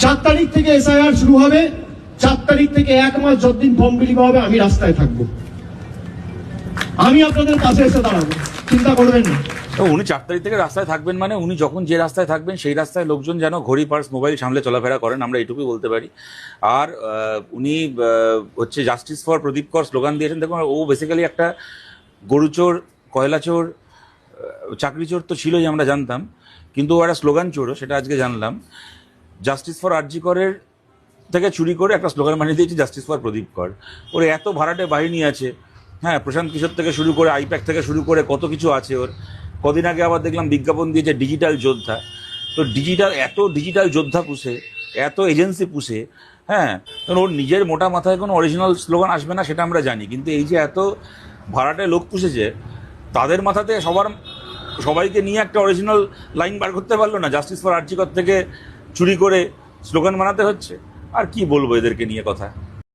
4 তারিখ থেকে এসআইআর শুরু হবে, 4 তারিখ থেকে 1 মাস যতদিন ফর্ম বিলি হবে আমি রাস্তায় থাকবো, আমি আপনাদের পাশে এসে দাঁড়াবো, চিন্তা করবেন না। উনি 4 তারিখ থেকে রাস্তায় থাকবেন মানে উনি যখন যে রাস্তায় থাকবেন সেই রাস্তায় লোকজন যেন ঘড়ি, পার্স, মোবাইল সামলে চলাফেরা করেন, আমরা এইটুকুই বলতে পারি। আর উনি হচ্ছে জাস্টিস ফর প্রদীপ কর স্লোগান দিয়েছেন। দেখুন, ও বেসিক্যালি একটা গরুচোর, কয়লাচোর, চাকরি চোর তো ছিলই, আমরা জানতাম, কিন্তু ও একটা স্লোগান চোরও, সেটা আজকে জানলাম। জাস্টিস ফর আরজি করের থেকে চুরি করে একটা স্লোগান বানিয়ে দিয়েছে জাস্টিস ফর প্রদীপ কর। ওর এত ভাড়াটে বাহিনী আছে, হ্যাঁ, প্রশান্ত কিশোর থেকে শুরু করে আইপ্যাক থেকে শুরু করে কত কিছু আছে ওর। কদিন আগে আবার দেখলাম বিজ্ঞাপন দিয়েছে ডিজিটাল যোদ্ধা। তো ডিজিটাল যোদ্ধা পুষে, এত এজেন্সি পুষে, হ্যাঁ, ওর নিজের মোটা মাথায় কোনো অরিজিনাল স্লোগান আসবে না সেটা আমরা জানি, কিন্তু এই যে এত ভাড়াটে লোক পুষেছে তাদের মাথাতে সবাইকে নিয়ে একটা অরিজিনাল লাইন বার করতে পারলো না, জাস্টিস ফর আরজি কর থেকে চুরি করে স্লোগান বানাতে হচ্ছে। আর কি বলবো এদেরকে নিয়ে কথা।